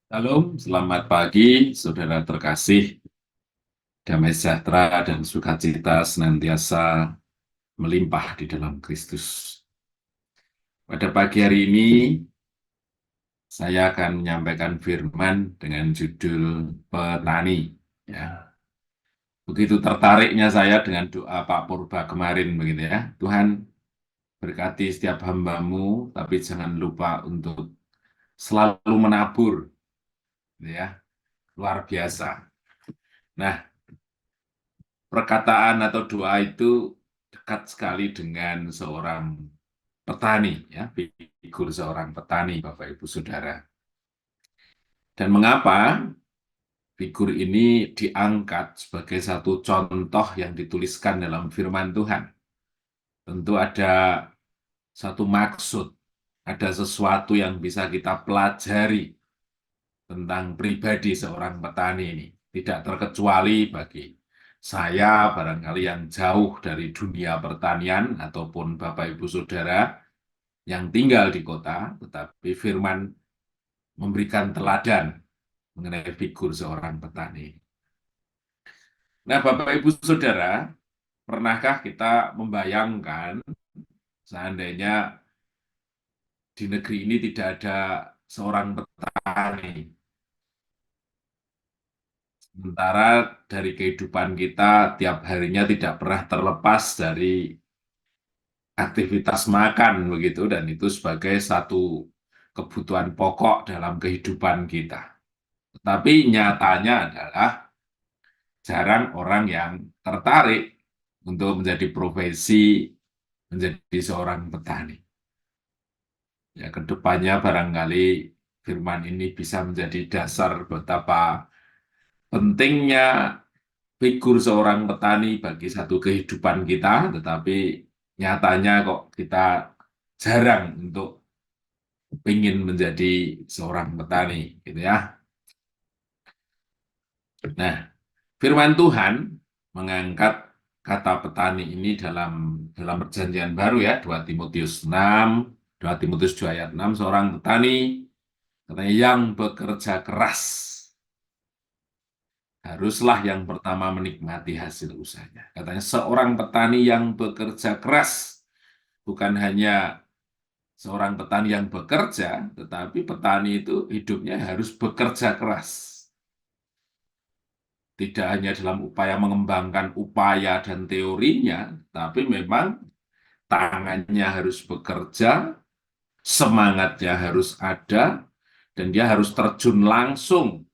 Salam, selamat pagi, saudara terkasih. Damai sejahtera dan sukacita senantiasa melimpah di dalam Kristus. Pada pagi hari ini, saya akan menyampaikan firman dengan judul Petani. Ya. Begitu tertariknya saya dengan doa Pak Purba kemarin, begitu ya. Tuhan berkati setiap hambamu, tapi jangan lupa untuk selalu menabur, gitu ya. Luar biasa. Nah, perkataan atau doa itu dekat sekali dengan seorang petani, ya, figur seorang petani, Bapak Ibu Saudara. Dan mengapa figur ini diangkat sebagai satu contoh yang dituliskan dalam firman Tuhan? Tentu ada satu maksud, ada sesuatu yang bisa kita pelajari tentang pribadi seorang petani ini. Tidak terkecuali bagi saya, barangkali yang jauh dari dunia pertanian, ataupun Bapak Ibu Saudara yang tinggal di kota, tetapi firman memberikan teladan mengenai figur seorang petani. Nah, Bapak Ibu Saudara, pernahkah kita membayangkan seandainya di negeri ini tidak ada seorang petani? Sementara dari kehidupan kita tiap harinya tidak pernah terlepas dari aktivitas makan begitu, dan itu sebagai satu kebutuhan pokok dalam kehidupan kita. Tetapi nyatanya adalah jarang orang yang tertarik untuk menjadi profesi menjadi seorang petani. Ya, kedepannya barangkali firman ini bisa menjadi dasar betapa pentingnya figur seorang petani bagi satu kehidupan kita, tetapi nyatanya kok kita jarang untuk ingin menjadi seorang petani, gitu ya. Nah, firman Tuhan mengangkat kata petani ini dalam perjanjian baru, ya, 2 Timotius 2 ayat 6, seorang petani katanya yang bekerja keras haruslah yang pertama menikmati hasil usahanya. Katanya seorang petani yang bekerja keras, bukan hanya seorang petani yang bekerja, tetapi petani itu hidupnya harus bekerja keras. Tidak hanya dalam upaya mengembangkan upaya dan teorinya, tapi memang tangannya harus bekerja, semangatnya harus ada, dan dia harus terjun langsung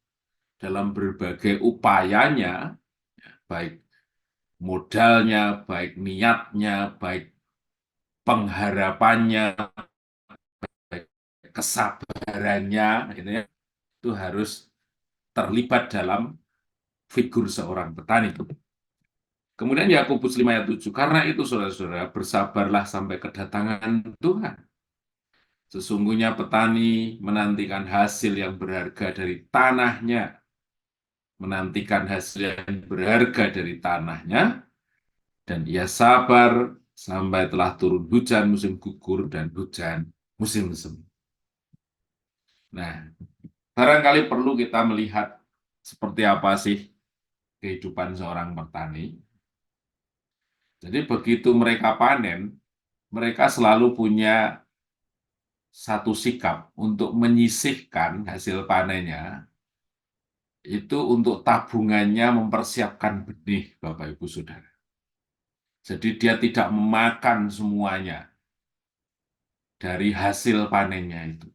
dalam berbagai upayanya, baik modalnya, baik niatnya, baik pengharapannya, baik kesabarannya, itu harus terlibat dalam figur seorang petani. Kemudian Yakobus 5 ayat 7, karena itu saudara-saudara, bersabarlah sampai kedatangan Tuhan. Sesungguhnya petani menantikan hasil yang berharga dari tanahnya, menantikan hasil yang berharga dari tanahnya, dan ia sabar sampai telah turun hujan musim gugur dan hujan musim semi. Nah, barangkali perlu kita melihat seperti apa sih kehidupan seorang petani. Jadi begitu mereka panen, mereka selalu punya satu sikap untuk menyisihkan hasil panennya, itu untuk tabungannya mempersiapkan benih, Bapak Ibu Saudara. Jadi dia tidak memakan semuanya dari hasil panennya itu.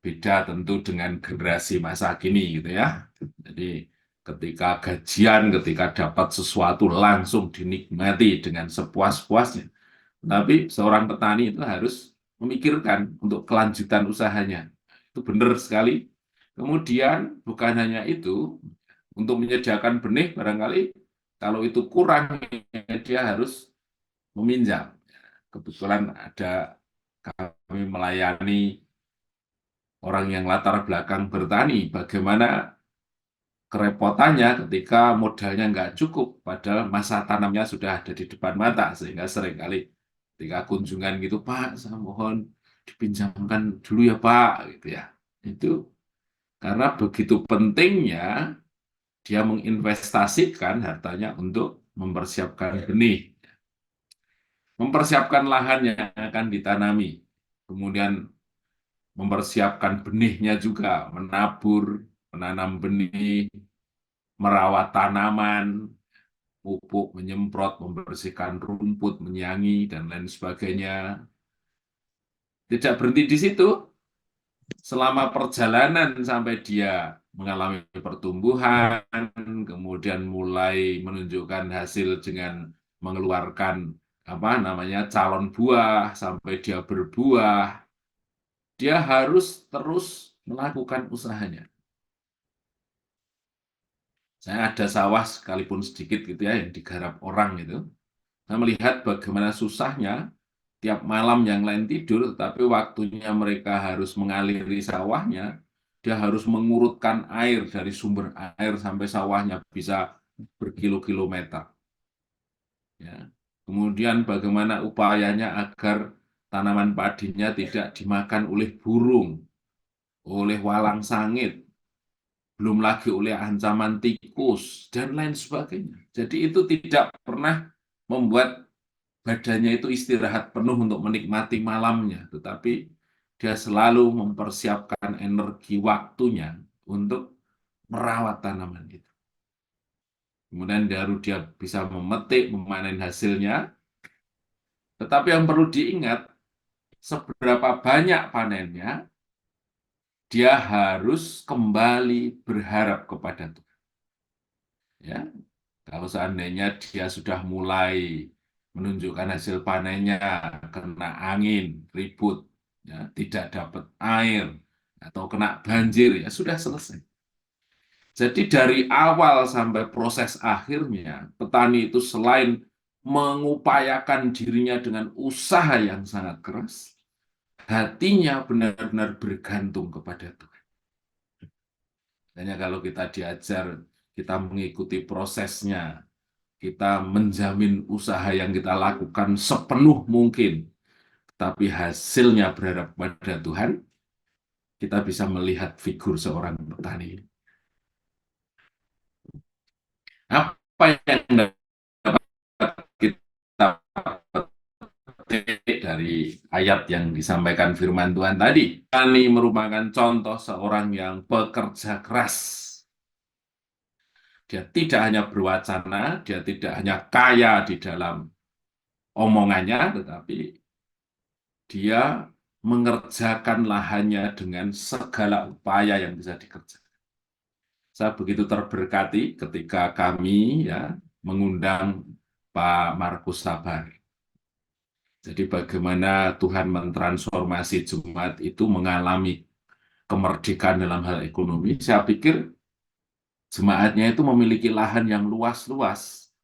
Beda tentu dengan generasi masa kini gitu ya. Jadi ketika gajian, ketika dapat sesuatu langsung dinikmati dengan sepuas-puasnya. Tapi seorang petani itu harus memikirkan untuk kelanjutan usahanya. Itu benar sekali. Kemudian bukan hanya itu, untuk menyediakan benih barangkali kalau itu kurang, dia harus meminjam. Kebetulan ada, kami melayani orang yang latar belakang bertani, bagaimana kerepotannya ketika modalnya nggak cukup, padahal masa tanamnya sudah ada di depan mata, sehingga seringkali ketika kunjungan gitu, Pak, saya mohon dipinjamkan dulu ya Pak, gitu ya. Itu karena begitu pentingnya dia menginvestasikan hartanya untuk mempersiapkan benih, mempersiapkan lahan yang akan ditanami, kemudian mempersiapkan benihnya juga, menabur, menanam benih, merawat tanaman, pupuk, menyemprot, membersihkan rumput, menyangi, dan lain sebagainya. Tidak berhenti di situ, selama perjalanan sampai dia mengalami pertumbuhan, kemudian mulai menunjukkan hasil dengan mengeluarkan apa namanya calon buah sampai dia berbuah, dia harus terus melakukan usahanya. Saya ada sawah sekalipun sedikit gitu ya yang digarap orang itu. Saya melihat bagaimana susahnya tiap malam yang lain tidur, tapi waktunya mereka harus mengaliri sawahnya, dia harus mengurutkan air dari sumber air sampai sawahnya bisa berkilo-kilometer. Ya. Kemudian bagaimana upayanya agar tanaman padinya tidak dimakan oleh burung, oleh walang sangit, belum lagi oleh ancaman tikus, dan lain sebagainya. Jadi itu tidak pernah membuat badannya itu istirahat penuh untuk menikmati malamnya, tetapi dia selalu mempersiapkan energi waktunya untuk merawat tanaman itu. Kemudian baru dia bisa memetik, memanen hasilnya, tetapi yang perlu diingat, seberapa banyak panennya, dia harus kembali berharap kepada Tuhan. Ya, kalau seandainya dia sudah mulai menunjukkan hasil panennya, kena angin, ribut, ya, tidak dapat air, atau kena banjir, ya sudah selesai. Jadi dari awal sampai proses akhirnya, petani itu selain mengupayakan dirinya dengan usaha yang sangat keras, hatinya benar-benar bergantung kepada Tuhan. Hanya kalau kita diajar, kita mengikuti prosesnya, kita menjamin usaha yang kita lakukan sepenuh mungkin, tapi hasilnya berharap pada Tuhan, kita bisa melihat figur seorang petani. Apa yang dapat kita petik dari ayat yang disampaikan firman Tuhan tadi? Petani merupakan contoh seorang yang bekerja keras. Dia tidak hanya berwacana, dia tidak hanya kaya di dalam omongannya, tetapi dia mengerjakan lahannya dengan segala upaya yang bisa dikerjakan. Saya begitu terberkati ketika kami ya mengundang Pak Markus Sabar. Jadi bagaimana Tuhan mentransformasi jemaat itu mengalami kemerdekaan dalam hal ekonomi. Saya pikir jemaatnya itu memiliki lahan yang luas-luas.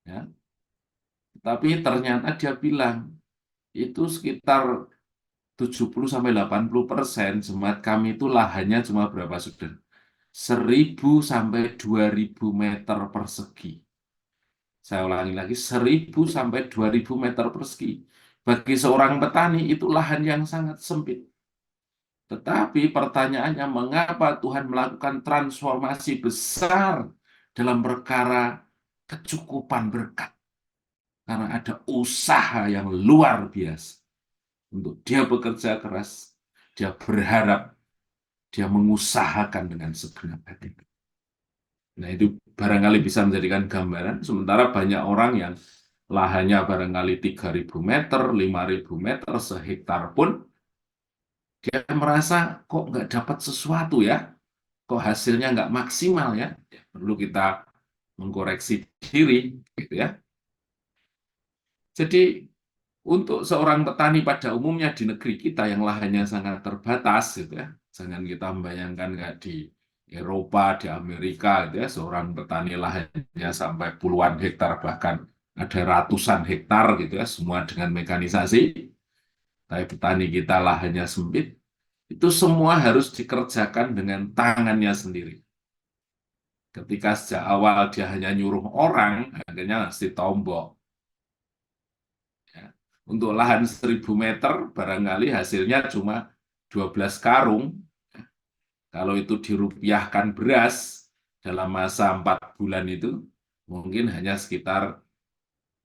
Ya. Tapi ternyata dia bilang, itu sekitar 70-80% jemaat kami itu lahannya cuma berapa sudah? 1.000 sampai 2.000 meter persegi. Saya ulangi lagi, 1.000 sampai 2.000 meter persegi. Bagi seorang petani itu lahan yang sangat sempit. Tetapi pertanyaannya, mengapa Tuhan melakukan transformasi besar dalam perkara kecukupan berkat? Karena ada usaha yang luar biasa. Untuk dia bekerja keras, dia berharap, dia mengusahakan dengan segenap hati. Nah, itu barangkali bisa menjadikan gambaran, sementara banyak orang yang lahannya barangkali 3.000 meter, 5.000 meter, sehektar pun, dia merasa kok nggak dapat sesuatu ya, kok hasilnya nggak maksimal ya. Perlu kita mengkoreksi diri, gitu ya. Jadi untuk seorang petani pada umumnya di negeri kita yang lahannya sangat terbatas, gitu ya. Jangan kita membayangkan kayak di Eropa, di Amerika, gitu ya, seorang petani lahannya sampai puluhan hektar, bahkan ada ratusan hektar, gitu ya, semua dengan mekanisasi. Tapi petani kita lahannya sempit, itu semua harus dikerjakan dengan tangannya sendiri. Ketika sejak awal dia hanya nyuruh orang, akhirnya harus ditombok. Ya. Untuk lahan 1.000 meter, barangkali hasilnya cuma 12 karung. Kalau itu dirupiahkan beras dalam masa 4 bulan itu, mungkin hanya sekitar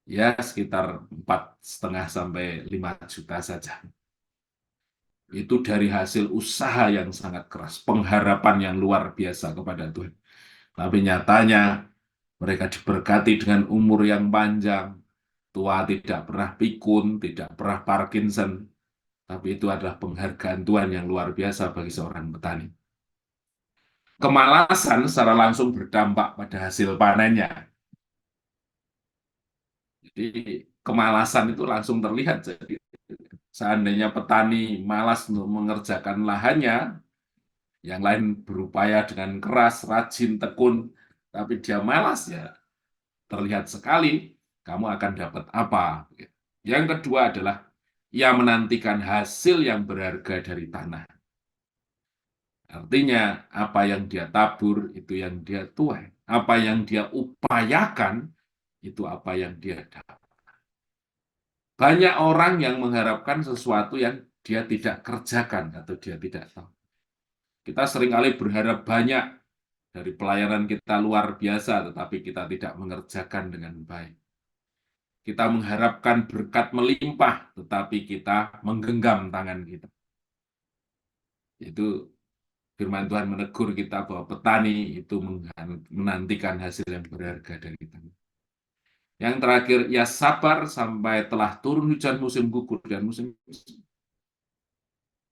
4,5 sampai 5 juta saja. Itu dari hasil usaha yang sangat keras, pengharapan yang luar biasa kepada Tuhan. Tapi nyatanya mereka diberkati dengan umur yang panjang, tua tidak pernah pikun, tidak pernah Parkinson, tapi itu adalah penghargaan Tuhan yang luar biasa bagi seorang petani. Kemalasan secara langsung berdampak pada hasil panennya. Jadi kemalasan itu langsung terlihat. Jadi seandainya petani malas untuk mengerjakan lahannya, yang lain berupaya dengan keras, rajin, tekun, tapi dia malas, ya terlihat sekali kamu akan dapat apa. Yang kedua adalah ia menantikan hasil yang berharga dari tanah. Artinya apa yang dia tabur itu yang dia tuai. Apa yang dia upayakan itu apa yang dia dapat. Banyak orang yang mengharapkan sesuatu yang dia tidak kerjakan atau dia tidak tahu. Kita seringkali berharap banyak dari pelayanan kita luar biasa, tetapi kita tidak mengerjakan dengan baik. Kita mengharapkan berkat melimpah, tetapi kita menggenggam tangan kita. Itu firman Tuhan menegur kita bahwa petani itu menantikan hasil yang berharga dari tanah. Yang terakhir, ia sabar sampai telah turun hujan musim gugur dan musim musim.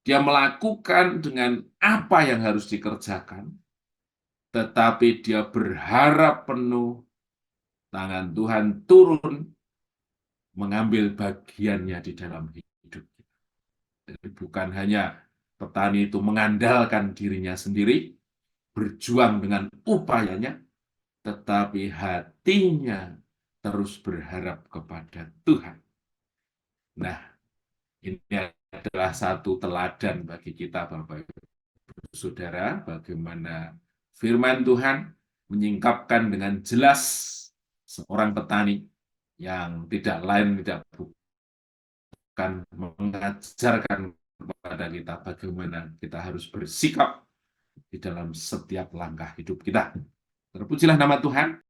Dia melakukan dengan apa yang harus dikerjakan, tetapi dia berharap penuh tangan Tuhan turun mengambil bagiannya di dalam hidup. Jadi bukan hanya petani itu mengandalkan dirinya sendiri, berjuang dengan upayanya, tetapi hatinya terus berharap kepada Tuhan. Nah, ini adalah satu teladan bagi kita, Bapak Ibu Saudara, bagaimana firman Tuhan menyingkapkan dengan jelas seorang petani yang tidak lain tidak bukan mengajarkan kepada kita bagaimana kita harus bersikap di dalam setiap langkah hidup kita. Terpujilah nama Tuhan.